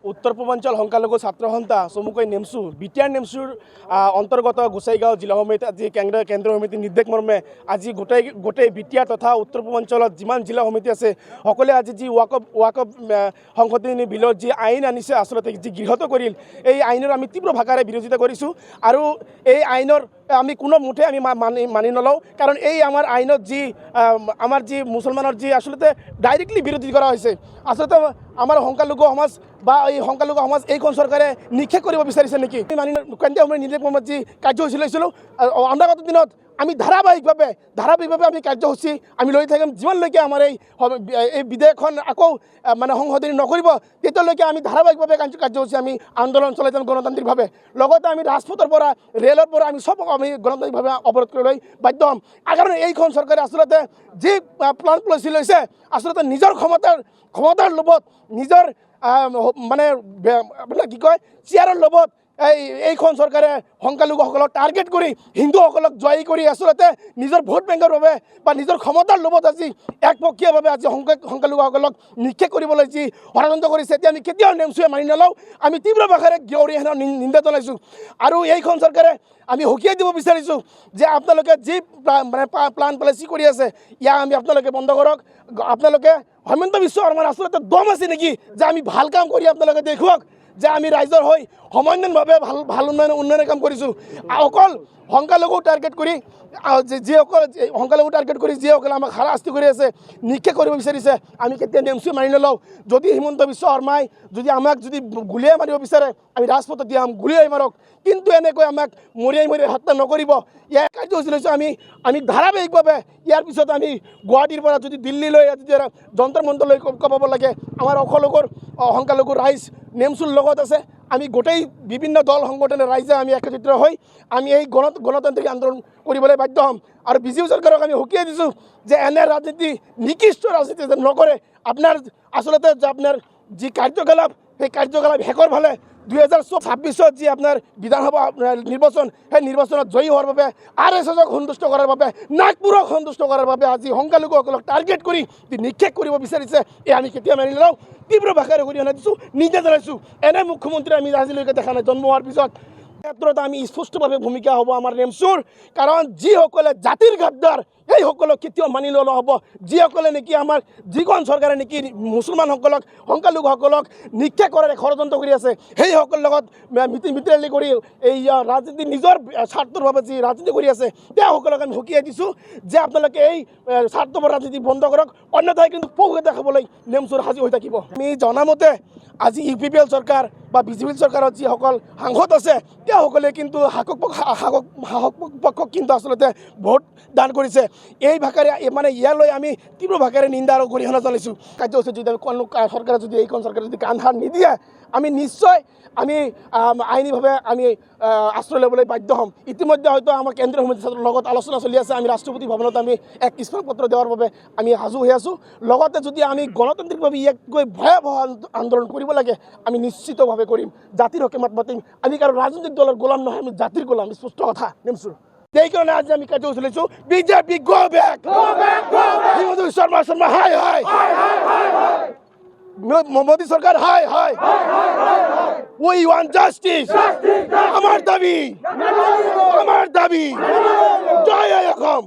উত্তৰ পূৰ্বাঞ্চল সংখ্যালঘু ছাত্ৰ সন্থা চমুকৈ নেমচু বিটিআৰ নেমচুৰ অন্তৰ্গত গোসাইগাঁও জিলা সমিতি আজি কেন্দ্ৰীয় সমিতিৰ নিৰ্দেশ মৰ্মে আজি গোটেই বিটিআৰ তথা উত্তৰ পূৰ্বাঞ্চলত যিমান জিলা সমিতি আছে সকলোৱে আজি যি ৱাকফ সংশোধনী বিলৰ যি আইন আনিছে আচলতে যি গৃহীত কৰিল এই আইনৰ আমি তীব্ৰ ভাষাৰে বিৰোধিতা কৰিছোঁ আৰু এই আইনৰ আমি কোনো মুঠে আমি মানি নলওঁ কাৰণ এই আমাৰ আইনত যি আমাৰ যি মুছলমানৰ যি আচলতে ডাইৰেক্টলি বিৰোধী কৰা হৈছে আচলতে আমাৰ সংখ্যালঘু সমাজ বা এই সংখ্যালঘু সমাজ এইখন চৰকাৰে নিক্ষেপ কৰিব বিচাৰিছে নেকি মানি কেন্দ্ৰীয় সমিতিৰ নিৰ্দেশ মৰ্মে যি কাৰ্যসূচী লৈছিলোঁ অনাগত দিনত আমি ধাৰাবাহিকভাৱে আমি কাৰ্যসূচী আমি লৈ থাকিম যিমানলৈকে আমাৰ এই বিধেয়কখন আকৌ মানে সংশোধনী নকৰিব তেতিয়ালৈকে আমি ধাৰাবাহিকভাৱে কাৰ্যসূচী আমি আন্দোলন চলাই যাম গণতান্ত্ৰিকভাৱে লগতে আমি ৰাজপথৰ পৰা ৰেলৰ পৰা আমি চব আমি গণতান্ত্ৰিকভাৱে অৱৰোধ কৰিবলৈ বাধ্য হ'ম কাৰণ এইখন চৰকাৰে আচলতে যি প্লান পলিচি লৈছে আচলতে নিজৰ ক্ষমতাৰ লোভত নিজৰ মানে আপোনাৰ কি কয় চেয়াৰৰ লোভত এইখন চৰকাৰে সংখ্যালঘুসকলক টাৰ্গেট কৰি হিন্দুসকলক জয়ী কৰি আচলতে নিজৰ ভোট বেংকৰ বাবে বা নিজৰ ক্ষমতাৰ লোভত আজি একপক্ষীয়ভাৱে আজি সংখ্যালঘুসকলক নিক্ষেপ কৰিবলৈ যি ষড়যন্ত্ৰ কৰিছে এতিয়া আমি কেতিয়াও নেমচুৱে মানি নলওঁ আমি তীব্ৰ ভাষাৰে অৰিহণা নিন্দা জনাইছোঁ আৰু এইখন চৰকাৰে আমি সকীয়াই দিব বিচাৰিছোঁ যে আপোনালোকে যি মানে প্লান পলিচি কৰি আছে ইয়াক আমি আপোনালোকে বন্ধ কৰক আপোনালোকে হেমন্ত বিশ্ব শৰ্মাৰ আচলতে দম আছে নেকি যে আমি ভাল কাম কৰি আপোনালোকে দেখুৱাওক যে আমি ৰাইজৰ হৈ সমন্বয়ভাৱে ভাল উন্নয়নৰ কাম কৰিছোঁ অকল সংখ্যালঘু টাৰ্গেট কৰি যিসকলে আমাক হাৰাশাস্তি কৰি আছে নিক্ষেপ কৰিব বিচাৰিছে আমি কেতিয়া নেমচু মানি নলওঁ যদি হিমন্ত বিশ্ব শৰ্মাই যদি আমাক যদি গুলিয়াই মাৰিব বিচাৰে আমি ৰাজপথত দিয়াম গুলিয়াই মাৰক কিন্তু এনেকৈ আমাক মৰিয়াই হত্যা নকৰিব ইয়াৰ কাৰ্যসূচী লৈছোঁ আমি ধাৰাবাহিকভাৱে ইয়াৰ পিছত আমি গুৱাহাটীৰ পৰা যদি দিল্লীলৈ যদি যন্তৰ মন্তৰলৈ কমাব লাগে আমাৰ সংখ্যালঘু ৰাইজ নেমচুৰ লগত আছে আমি গোটেই বিভিন্ন দল সংগঠনৰ ৰাইজে আমি একত্ৰিত হৈ আমি এই গণতান্ত্ৰিক আন্দোলন কৰিবলৈ বাধ্য হ'ম আৰু বিজেপি চৰকাৰক আমি সকীয়াই দিছোঁ যে এনে ৰাজনীতি নিকৃষ্ট ৰাজনীতি যেন নকৰে আপোনাৰ আচলতে আপোনাৰ যি কাৰ্যকলাপ সেই কাৰ্যকলাপ শেষৰ ফালে 2026 যি আপোনাৰ বিধানসভা নিৰ্বাচন সেই নিৰ্বাচনত জয়ী হোৱাৰ বাবে RSSক সন্তুষ্ট কৰাৰ বাবে নাগপুৰক সন্তুষ্ট কৰাৰ বাবে আজি সংখ্যালঘুসকলক টাৰ্গেট কৰি নিক্ষেপ কৰিব বিচাৰিছে এই আমি কেতিয়া মানি নলওঁ তীব্ৰ ভাষাৰে অৰিহণা দিছোঁ নিজে জনাইছোঁ এনে মুখ্যমন্ত্ৰী আমি আজিলৈকে দেখা নাই জন্ম হোৱাৰ পিছত ক্ষেত্ৰত আমি স্পষ্টভাৱে ভূমিকা হ'ব আমাৰ নেমচুৰ কাৰণ যিসকলে জাতিৰ গাদ্দাৰ এইসকলক কেতিয়াও মানি লোৱা নহ'ব যিসকলে নেকি আমাৰ যিখন চৰকাৰে নেকি মুছলমানসকলক সংখ্যালঘুসকলক নিক্ষেপ কৰাৰ ষড়যন্ত্ৰ কৰি আছে সেইসকলৰ লগত মিতিৰালি কৰি এই ৰাজনীতি নিজৰ স্বাৰ্থৰ বাবে যি ৰাজনীতি কৰি আছে তেওঁসকলক আমি সকীয়াই দিছোঁ যে আপোনালোকে এই স্বাৰ্থপৰ ৰাজনীতি বন্ধ কৰক অন্যথাই কিন্তু পৌষতে খাবলৈ নেমচুৰ সাজু হৈ থাকিব আমি জনামতে আজি UPPL চৰকাৰ বা বিজেপি চৰকাৰত যিসকল সাংসদ আছে তেওঁসকলে কিন্তু শাসক পক্ষক কিন্তু আচলতে ভোট দান কৰিছে এই ভাষাৰে মানে ইয়ালৈ আমি তীব্ৰ ভাষাৰে নিন্দা আৰু গৰিহণা জনাইছোঁ কাৰ্যসূচী যদি কোনো চৰকাৰে যদি এইখন চৰকাৰে যদি কাণ সাৰ নিদিয়ে আমি নিশ্চয় আমি আইনীভাৱে আমি আশ্ৰয় ল'বলৈ বাধ্য হ'ম ইতিমধ্যে হয়তো আমাৰ কেন্দ্ৰীয় সমিতিৰ লগত আলোচনা চলি আছে আমি ৰাষ্ট্ৰপতি ভৱনত আমি এক কিস্মান পত্ৰ দিয়াৰ বাবে আমি সাজু হৈ আছোঁ লগতে যদি আমি গণতান্ত্ৰিকভাৱে ইয়াতকৈ ভয়াৱহ আন্দোলন কৰিব লাগে আমি নিশ্চিতভাৱে কৰিম জাতিৰ হকে মাত মাতিম আমি কাৰো ৰাজনৈতিক দলৰ গোলাম নহয় আমি জাতিৰ গোলাম স্পষ্ট কথা নেমচুৰ সেইকাৰণে আজি আমি কাৰ্যসূচী লৈছোঁ BJP go back Himanta Biswa Sarma হাই মোদী সৰকাৰ হাই উই ওয়ান্ট জাস্টিস আমাৰ দাবি জয় অসম।